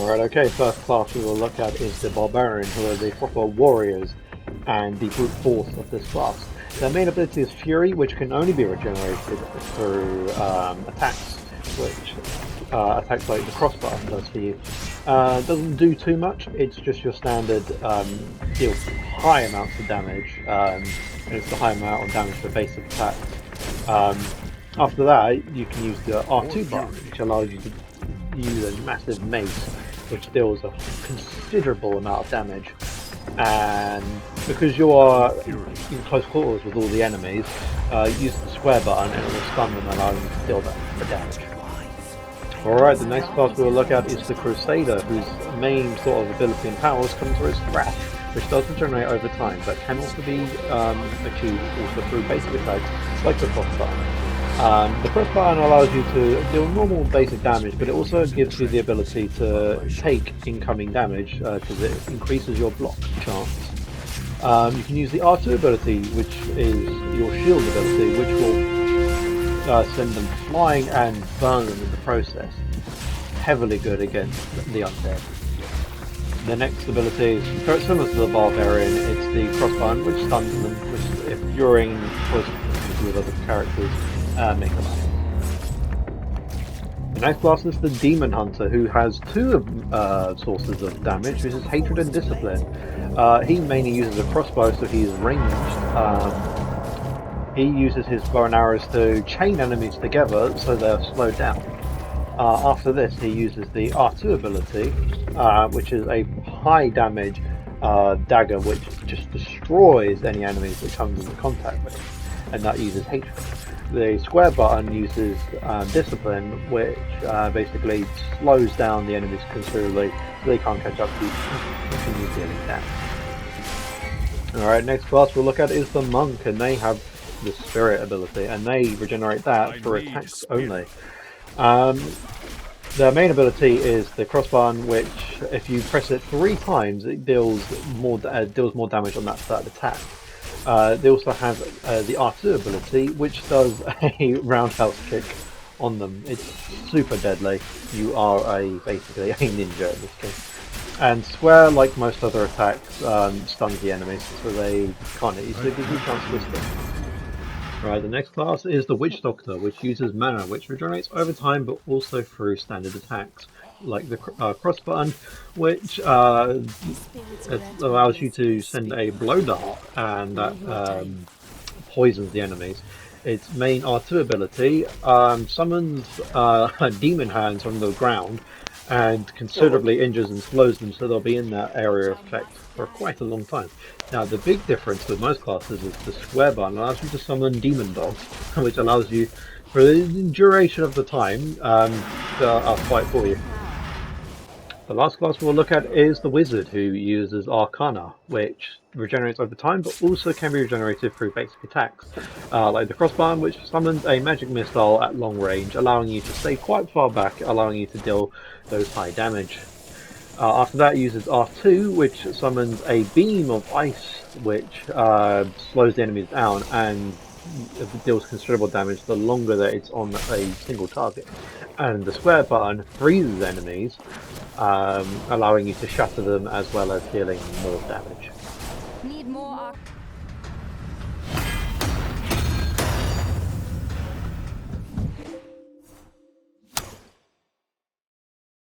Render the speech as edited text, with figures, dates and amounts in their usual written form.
Alright, okay, first class we will look at is the Barbarian, who are the proper warriors and the brute force of this class. Their main ability is Fury, which can only be regenerated through attacks, which attacks like the crossbar does for you. Doesn't do too much, it's just your standard deal high amounts of damage, and it's the high amount of damage for basic attacks. After that, you can use the R2 bar, which allows you to use a massive mace, which deals a considerable amount of damage. And because you are in close quarters with all the enemies, use the square button and it will stun them, allowing you to deal the damage. Alright, the next class we will look at is the Crusader, whose main sort of ability and powers come through its thrash, which does regenerate over time, but can also be achieved also through basic attacks like the cross button. The cross button allows you to deal normal basic damage, but it also gives you the ability to take incoming damage because it increases your block chance. You can use the R2 ability, which is your shield ability, which will send them flying and burn them in the process. Heavily good against the undead. The next ability is very similar to the Barbarian. It's the cross button, which stuns them, which if you're in close with other characters, make them up. The next class is the Demon Hunter, who has two sources of damage, which is Hatred and Discipline. He mainly uses a crossbow, so he is ranged. He uses his bow and arrows to chain enemies together, so they're slowed down. After this, he uses the R2 ability, which is a high damage dagger, which just destroys any enemies it comes into contact with, and that uses Hatred. The square button uses Discipline, which basically slows down the enemies considerably so they can't catch up to you and continue dealing damage. Alright, next class we'll look at is the Monk, and they have the Spirit ability, and they regenerate that for attacks only. Their main ability is the cross button, which if you press it 3 times it deals more damage on that third attack. They also have the R2 ability, which does a roundhouse kick on them. It's super deadly. You are basically a ninja in this case. And Square, like most other attacks, stuns the enemies, so they can't hit you, so it gives you a chance to escape. Right, the next class is the Witch Doctor, which uses mana, which regenerates over time, but also through standard attacks, like the cross button, which allows you to send a blow dart, and that poisons the enemies. Its main R2 ability summons demon hands from the ground and considerably injures and slows them, so they'll be in that area of effect for quite a long time. Now, the big difference with most classes is the square button allows you to summon demon dogs, which allows you, for the duration of the time, to fight for you. The last class we'll look at is the Wizard, who uses Arcana, which regenerates over time, but also can be regenerated through basic attacks, like the cross button, which summons a magic missile at long range, allowing you to stay quite far back, allowing you to deal those high damage. After that, it uses R2, which summons a beam of ice, which slows the enemies down and deals considerable damage the longer that it's on a single target. And the square button freezes enemies, allowing you to shatter them as well as dealing more damage.